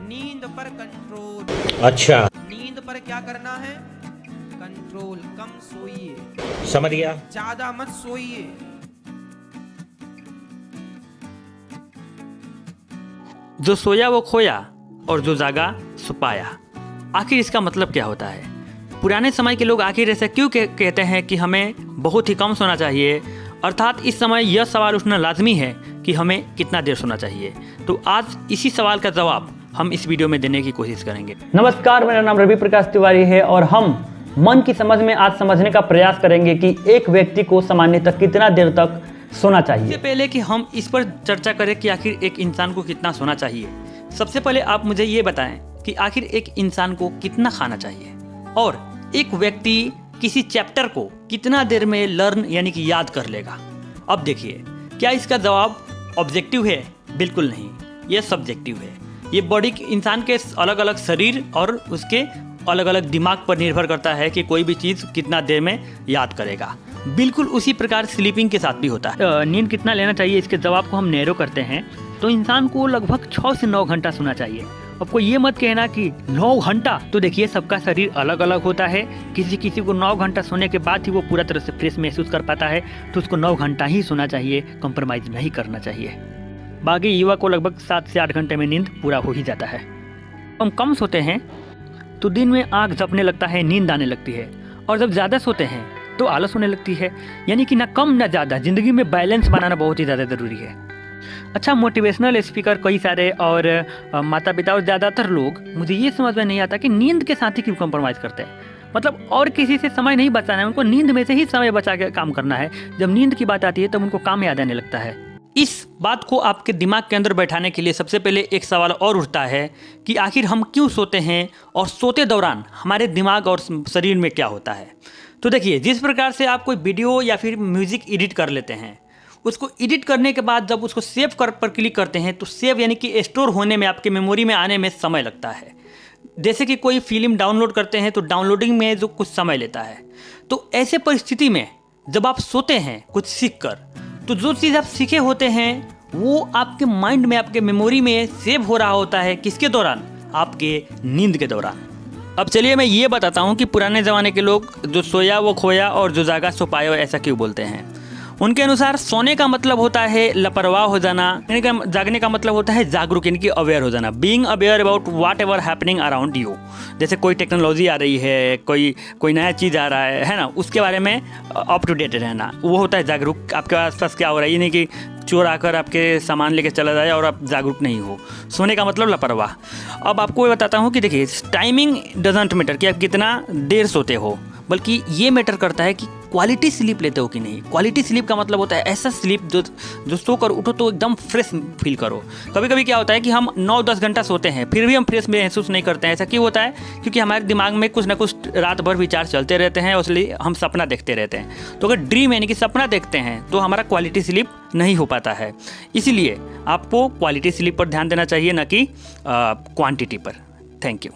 नींद पर कंट्रोल। अच्छा, नींद पर क्या करना है? कंट्रोल। कम सोइए, समझ गया। ज्यादा मत सोइए। जो सोया वो खोया और जो जागा सो पाया। आखिर इसका मतलब क्या होता है? पुराने समय के लोग आखिर ऐसा क्यों कहते हैं कि हमें बहुत ही कम सोना चाहिए? अर्थात इस समय यह सवाल उठना लाजमी है कि हमें कितना देर सोना चाहिए। तो आज इसी सवाल का जवाब हम इस वीडियो में देने की कोशिश करेंगे। नमस्कार, मेरा नाम रवि प्रकाश तिवारी है और हम मन की समझ में आज समझने का प्रयास करेंगे कि एक व्यक्ति को सामान्यतः कितना देर तक सोना चाहिए। इससे पहले कि हम इस पर चर्चा करें कि आखिर एक इंसान को कितना सोना चाहिए, सबसे पहले आप मुझे ये बताएं कि आखिर एक इंसान को कितना खाना चाहिए और एक व्यक्ति किसी चैप्टर को कितना देर में लर्न यानी कि याद कर लेगा। अब देखिए, क्या इसका जवाब ऑब्जेक्टिव है? बिल्कुल नहीं, यह सब्जेक्टिव है। ये बॉडी इंसान के अलग अलग शरीर और उसके अलग अलग दिमाग पर निर्भर करता है कि कोई भी चीज़ कितना देर में याद करेगा। बिल्कुल उसी प्रकार स्लीपिंग के साथ भी होता है। नींद कितना लेना चाहिए, इसके जवाब को हम नैरो करते हैं तो इंसान को लगभग 6 से 9 घंटा सोना चाहिए। आपको ये मत कहना कि 9 घंटा, तो देखिए सबका शरीर अलग अलग होता है। किसी किसी को 9 घंटा सोने के बाद ही वो पूरा तरह से फ्रेश महसूस कर पाता है, तो उसको 9 घंटा ही सोना चाहिए, कंप्रोमाइज़ नहीं करना चाहिए। बाकी युवा को लगभग 7 से 8 घंटे में नींद पूरा हो ही जाता है। हम कम सोते हैं तो दिन में आँख झपने लगता है, नींद आने लगती है, और जब ज़्यादा सोते हैं तो आलस होने लगती है। यानी कि ना कम ना ज़्यादा, ज़िंदगी में बैलेंस बनाना बहुत ही ज़्यादा ज़रूरी है। अच्छा, मोटिवेशनल स्पीकर कई सारे और माता पिता और ज़्यादातर लोग, मुझे ये समझ में नहीं आता कि नींद के साथ ही क्यों कंप्रोमाइज़ करते हैं। मतलब और किसी से समय नहीं बचाना है, उनको नींद में से ही समय बचा के काम करना है। जब नींद की बात आती है तब उनको काम याद आने लगता है। इस बात को आपके दिमाग के अंदर बैठाने के लिए सबसे पहले एक सवाल और उठता है कि आखिर हम क्यों सोते हैं और सोते दौरान हमारे दिमाग और शरीर में क्या होता है। तो देखिए, जिस प्रकार से आप कोई वीडियो या फिर म्यूज़िक एडिट कर लेते हैं, उसको एडिट करने के बाद जब उसको सेव कर पर क्लिक करते हैं तो सेव यानी कि स्टोर होने में, आपके मेमोरी में आने में समय लगता है। जैसे कि कोई फिल्म डाउनलोड करते हैं तो डाउनलोडिंग में जो कुछ समय लेता है, तो ऐसे परिस्थिति में जब आप सोते हैं कुछ सीख कर, तो जो चीज़ आप सीखे होते हैं वो आपके माइंड में, आपके मेमोरी में सेव हो रहा होता है। किसके दौरान? आपके नींद के दौरान। अब चलिए मैं ये बताता हूँ कि पुराने ज़माने के लोग जो सोया वो खोया और जो जागा सो पाया ऐसा क्यों बोलते हैं। उनके अनुसार सोने का मतलब होता है लापरवाह हो जाना, जागने का मतलब होता है जागरूक यानी कि अवेयर हो जाना, being aware about what ever happening around you. जैसे कोई टेक्नोलॉजी आ रही है, कोई नया चीज़ आ रहा है ना, उसके बारे में अप टू डेट रहना, वो होता है जागरूक। आपके आसपास क्या हो रहा है, ये नहीं कि चोर आकर आपके सामान लेके चला जाए और आप जागरूक नहीं हो। सोने का मतलब लापरवाह। अब आपको ये बताता हूँ कि देखिए, टाइमिंग डजंट मैटर कि आप कितना देर सोते हो, बल्कि ये मैटर करता है कि क्वालिटी स्लीप लेते हो कि नहीं। क्वालिटी स्लीप का मतलब होता है ऐसा स्लीप जो सोकर उठो तो एकदम फ्रेश फील करो। कभी कभी क्या होता है कि हम 9-10 घंटा सोते हैं फिर भी हम फ्रेश महसूस नहीं करते हैं। ऐसा क्यों होता है? क्योंकि हमारे दिमाग में कुछ ना कुछ रात भर विचार चलते रहते हैं, इसलिए हम सपना देखते रहते हैं। तो अगर ड्रीम यानी कि सपना देखते हैं तो हमारा क्वालिटी स्लीप नहीं हो पाता है। इसीलिए आपको क्वालिटी स्लीप पर ध्यान देना चाहिए, न कि क्वांटिटी पर। Thank you.